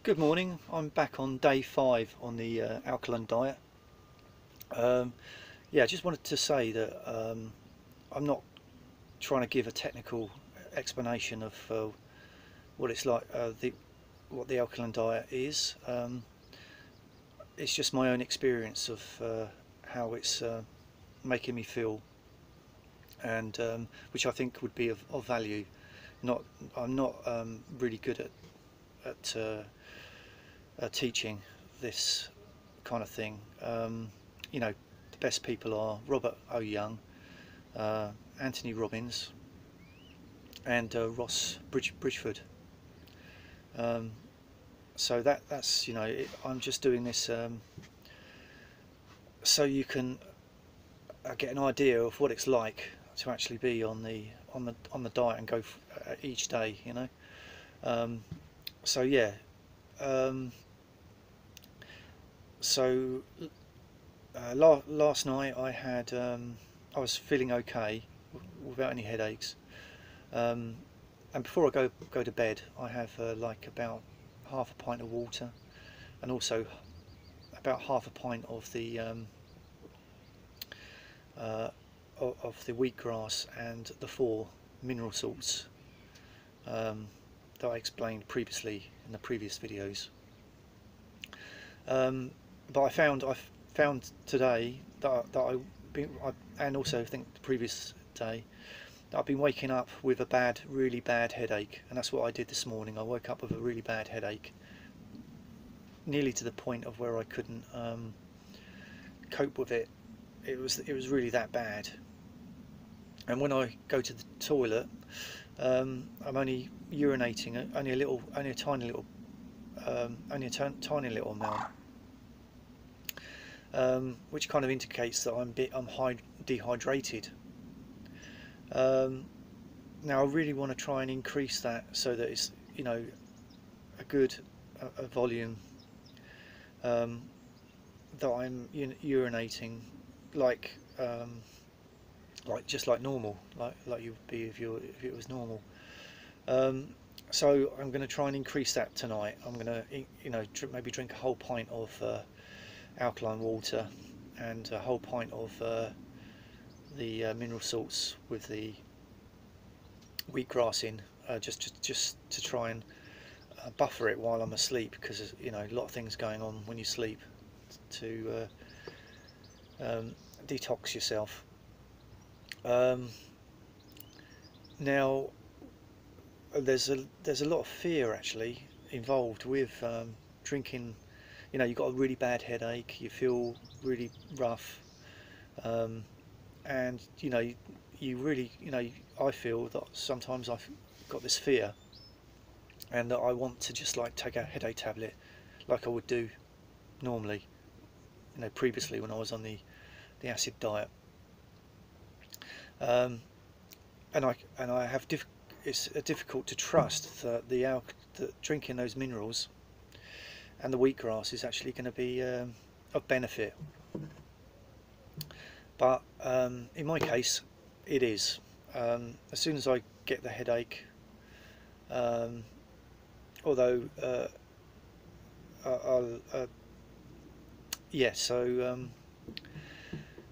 Good morning. I'm back on day 5 on the alkaline diet. Yeah, I just wanted to say that I'm not trying to give a technical explanation of what it's like, what the alkaline diet is. It's just my own experience of how it's making me feel, and which I think would be of value. I'm not really good at teaching this kind of thing. You know, the best people are Robert O. Young, Anthony Robbins, and Ross Bridgeford. So that's I'm just doing this so you can get an idea of what it's like to actually be on the diet and go each day. So yeah. So last night I was feeling okay without any headaches, and before I go to bed I have like about half a pint of water, and also about half a pint of the wheatgrass and the 4 mineral salts that I explained previously in the previous videos. But I found today that and also I think the previous day, that I've been waking up with a really bad headache, and that's what I did this morning. I woke up with a really bad headache, nearly to the point of where I couldn't cope with it. It was really that bad. And when I go to the toilet, I'm only urinating only a tiny little amount. Which kind of indicates that I'm dehydrated. Now I really want to try and increase that so that it's a good volume, that I'm urinating like just like normal, like you would be if it was normal. So I'm going to try and increase that tonight. I'm going to maybe drink a whole pint of alkaline water and a whole pint of the mineral salts with the wheatgrass in, just to try and buffer it while I'm asleep, because a lot of things going on when you sleep, to detox yourself. Now there's a lot of fear actually involved with drinking. You've got a really bad headache, you feel really rough, and you really, I feel that sometimes I've got this fear, and that I want to just like take a headache tablet like I would do normally, previously when I was on the acid diet. And I have it's difficult to trust that that drinking those minerals and the wheatgrass is actually going to be of benefit. But in my case, it is. As soon as I get the headache, although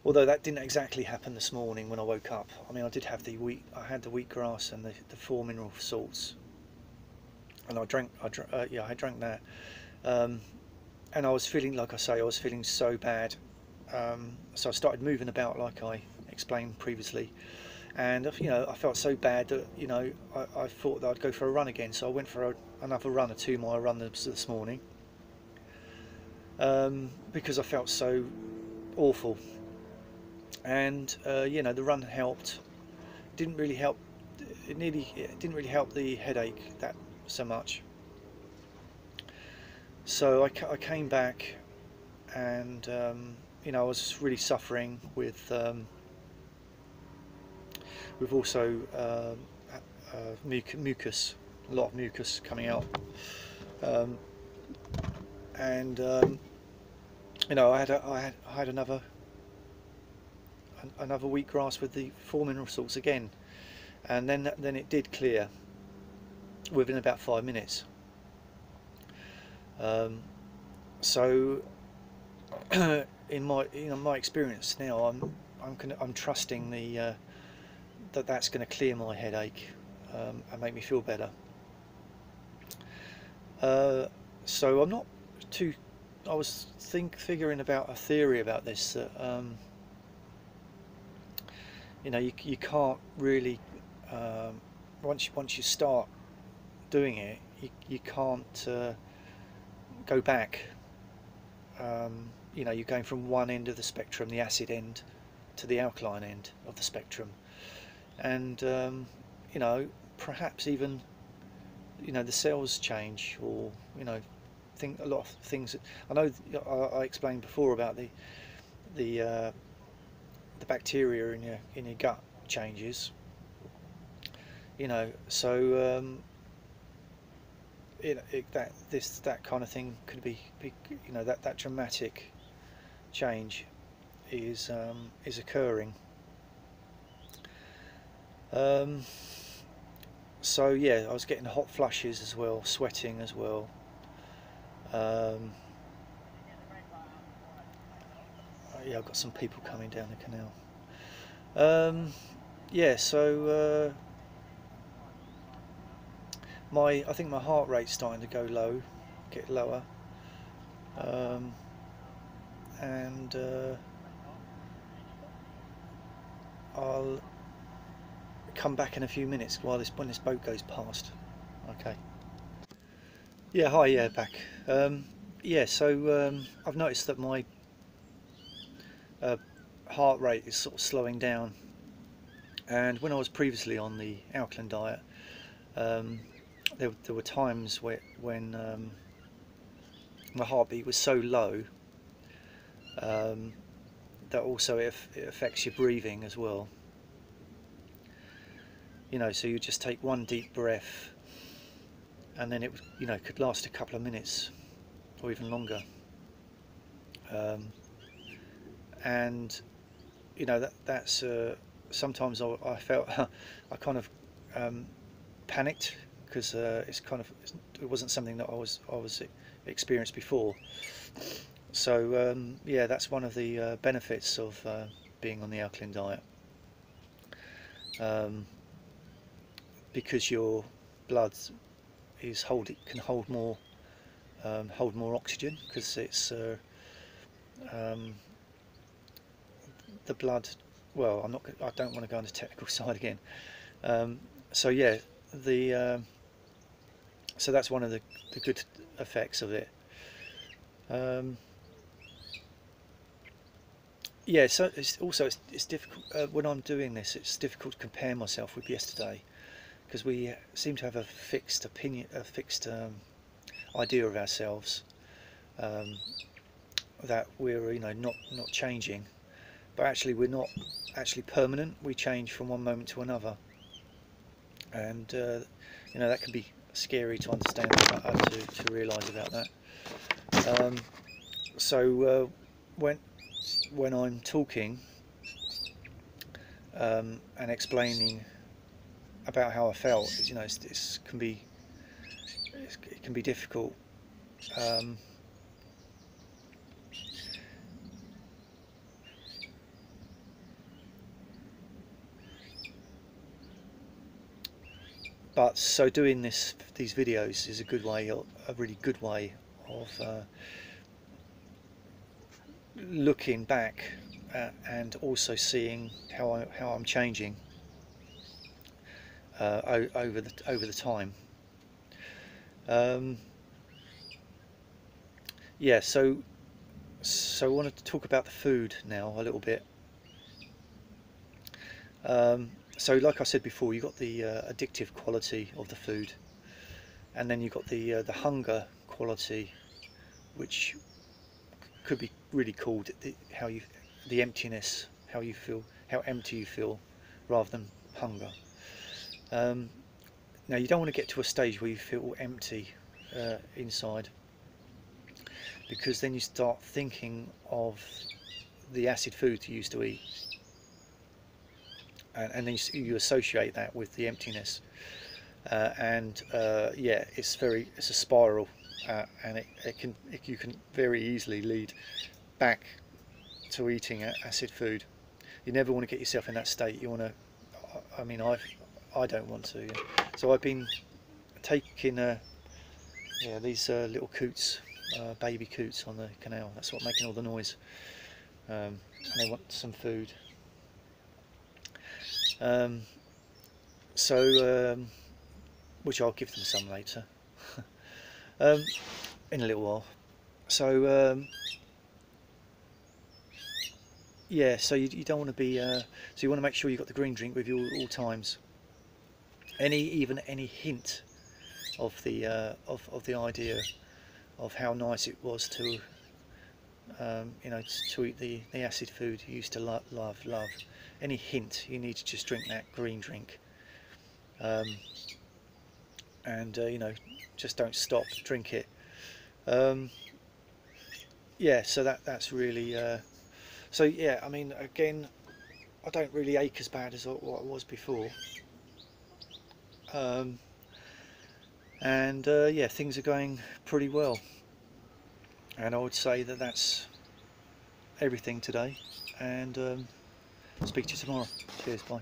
although that didn't exactly happen this morning when I woke up. I mean, I had the wheatgrass and the 4 mineral salts, and I drank that. And I was feeling, like I say, I was feeling so bad, so I started moving about like I explained previously, and I felt so bad that I thought that I'd go for a run again. So I went for another run, a 2-mile run this morning, because I felt so awful. And the run helped. It didn't really help the headache that so much. So I came back, and I was really suffering with also mucus, a lot of mucus coming out, and I had another wheatgrass with the 4 mineral salts again, and then it did clear within about 5 minutes. So in my experience now, I'm trusting that's going to clear my headache and make me feel better. So I'm not too. I was figuring about a theory about this that you can't really once you start doing it, you can't go back. You're going from one end of the spectrum, the acid end, to the alkaline end of the spectrum, and perhaps even the cells change, or think a lot of things. I know I explained before about the bacteria in your gut changes. So that kind of thing could be that dramatic change is occurring. So yeah, I was getting hot flushes as well, sweating as well. Yeah, I've got some people coming down the canal. Yeah, so I think my heart rate's starting to go low, get lower, and I'll come back in a few minutes when this boat goes past. Okay. Yeah, hi, yeah, back. Yeah, so I've noticed that my heart rate is sort of slowing down, and when I was previously on the alkaline diet, there were times when my heartbeat was so low that also it affects your breathing as well. So you just take one deep breath, and then it could last a couple of minutes or even longer, and that's sometimes I felt I kind of panicked, because it wasn't something that I was experienced before. So yeah, that's one of the benefits of being on the alkaline diet, because your blood can hold more oxygen, because it's the blood. Well, I don't want to go on the technical side again. So yeah, so that's one of the good effects of it. Yeah, so it's difficult when I'm doing this. It's difficult to compare myself with yesterday, because we seem to have a fixed opinion, a fixed idea of ourselves, that we're not changing, but actually we're not actually permanent. We change from one moment to another, and that can be scary to understand, to realise about that. So when I'm talking and explaining about how I felt, it can be difficult. But so doing these videos is a really good way of looking back and also seeing how I'm changing over the time. Yeah, so I wanted to talk about the food now a little bit. So like I said before, you've got the addictive quality of the food, and then you've got the hunger quality, which could be really called the emptiness, how you feel, how empty you feel, rather than hunger. Now you don't want to get to a stage where you feel empty inside, because then you start thinking of the acid foods you used to eat, and then you associate that with the emptiness, and yeah, it's a spiral, and you can very easily lead back to eating acid food. You never want to get yourself in that state. You want to, I mean, I don't want to. Yeah. So I've been taking these little coots, baby coots on the canal. That's what's making all the noise. And they want some food. Which I'll give them some later, in a little while. So yeah, so you don't want to be, so you want to make sure you've got the green drink with you all times. Even any hint of the idea of how nice it was to you know, to eat the acid food you used to love. Any hint, you need to just drink that green drink, and you know, just don't stop, drink it. Yeah, so that's really. So yeah, I mean, again, I don't really ache as bad as what I was before. And yeah, things are going pretty well. And I would say that that's everything today. And speak to you tomorrow. Cheers, bye.